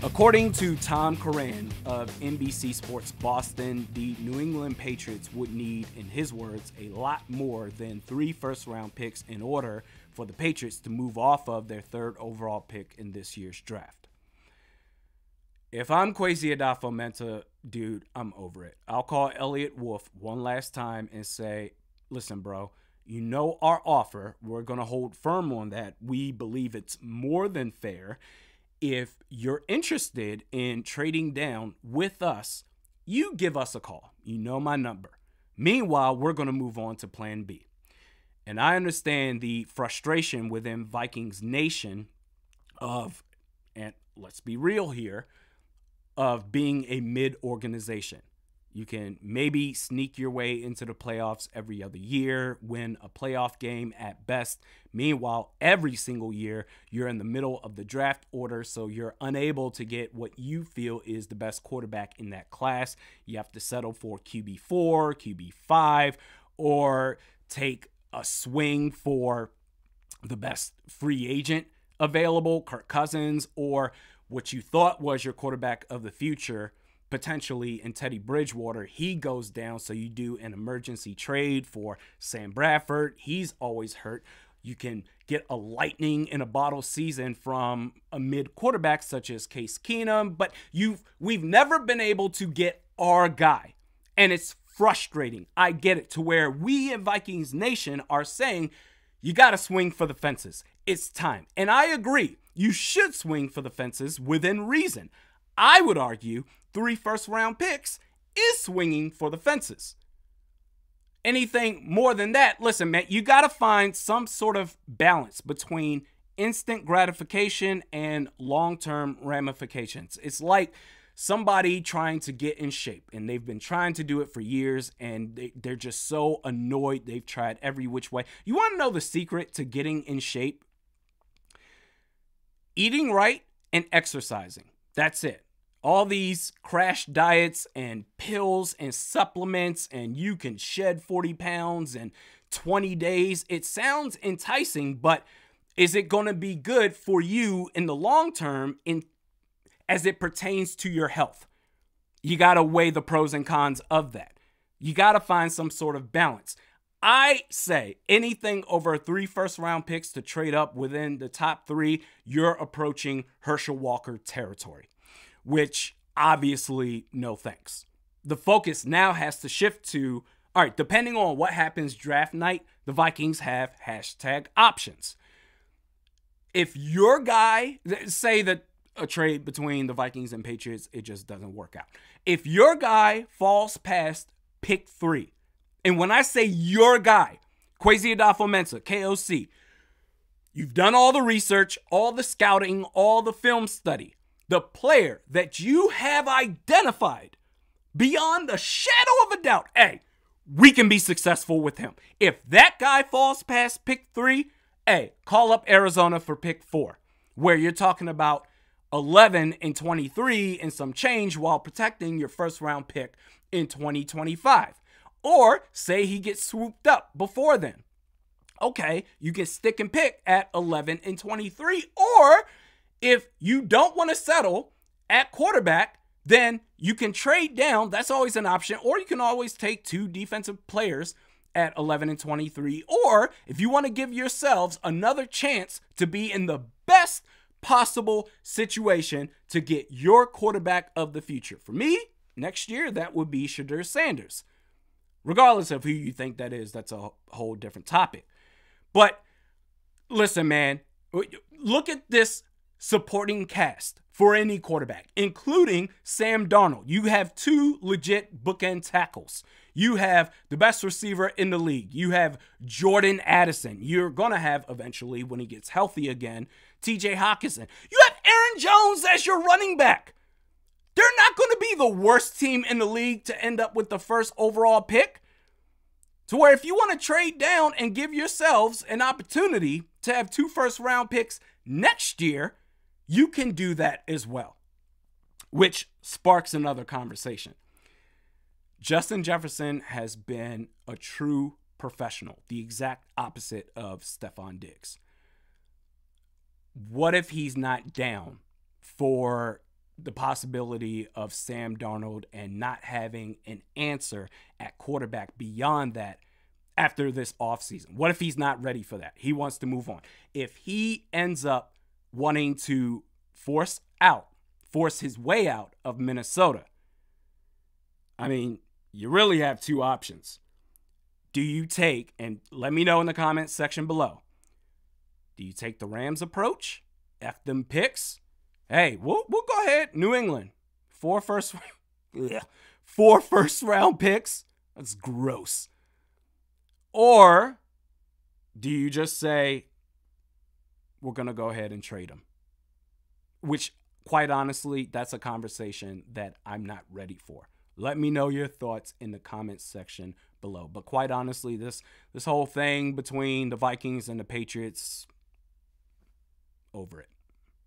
According to Tom Curran of NBC Sports Boston, the New England Patriots would need, in his words, a lot more than 3 first-round picks in order for the Patriots to move off of their 3rd overall pick in this year's draft. If I'm Kwesi Adolfo-Mensah, dude, I'm over it. I'll call Elliott Wolf one last time and say, listen, bro, you know our offer. We're going to hold firm on that. We believe it's more than fair. If you're interested in trading down with us, you give us a call. You know my number. Meanwhile, we're going to move on to plan B. And I understand the frustration within Vikings Nation of, and let's be real here, of being a mid-organization. You can maybe sneak your way into the playoffs every other year, win a playoff game at best. Meanwhile, every single year, you're in the middle of the draft order, so you're unable to get what you feel is the best quarterback in that class. You have to settle for QB4, QB5, or take a swing for the best free agent available, Kirk Cousins, or what you thought was your quarterback of the future, potentially in Teddy Bridgewater. He goes down, so you do an emergency trade for Sam Bradford. He's always hurt. You can get a lightning in a bottle season from a mid quarterback such as Case Keenum, but we've never been able to get our guy, and it's frustrating. I get it, to where we in Vikings Nation are saying you got to swing for the fences. It's time. And I agree. You should swing for the fences within reason. I would argue 3 first-round picks is swinging for the fences. Anything more than that, listen, man, you got to find some sort of balance between instant gratification and long-term ramifications. It's like somebody trying to get in shape, and they've been trying to do it for years, and they're just so annoyed. They've tried every which way. You want to know the secret to getting in shape? Eating right and exercising. That's it. All these crash diets and pills and supplements, and you can shed 40 pounds in 20 days. It sounds enticing, but is it going to be good for you in the long term as it pertains to your health? You got to weigh the pros and cons of that. You got to find some sort of balance. I say anything over 3 first-round picks to trade up within the top 3, you're approaching Herschel Walker territory, which obviously no thanks. The focus now has to shift to, all right, depending on what happens draft night, the Vikings have #options. If your guy, say that a trade between the Vikings and Patriots, it just doesn't work out. If your guy falls past pick 3, and when I say your guy, Kwesi Adolfo-Mensah, KOC, you've done all the research, all the scouting, all the film study. The player that you have identified beyond a shadow of a doubt, hey, we can be successful with him. If that guy falls past pick 3, hey, call up Arizona for pick 4, where you're talking about 11 and 23 and some change while protecting your first-round pick in 2025. Or say he gets swooped up before then. Okay, you can stick and pick at 11 and 23. Or if you don't want to settle at quarterback, then you can trade down. That's always an option. Or you can always take 2 defensive players at 11 and 23. Or if you want to give yourselves another chance to be in the best possible situation to get your quarterback of the future. For me, next year, that would be Shedeur Sanders. Regardless of who you think that is, that's a whole different topic. But listen, man, look at this supporting cast for any quarterback, including Sam Darnold. You have 2 legit bookend tackles. You have the best receiver in the league. You have Jordan Addison. You're going to have eventually, when he gets healthy again, TJ Hawkinson. You have Aaron Jones as your running back. They're not going to be the worst team in the league to end up with the 1st overall pick. To where if you want to trade down and give yourselves an opportunity to have 2 first-round picks next year, you can do that as well. Which sparks another conversation. Justin Jefferson has been a true professional, the exact opposite of Stephon Diggs. What if he's not down for the possibility of Sam Darnold and not having an answer at quarterback beyond that after this offseason? What if he's not ready for that? He wants to move on. If he ends up wanting to force his way out of Minnesota, I mean, you really have two options. Do you take, and let me know in the comments section below, do you take the Rams approach? F them picks? Hey, we'll go ahead. New England, 4 first round picks. That's gross. Or do you just say, we're going to go ahead and trade him? Which, quite honestly, that's a conversation that I'm not ready for. Let me know your thoughts in the comments section below. But quite honestly, this whole thing between the Vikings and the Patriots, over it.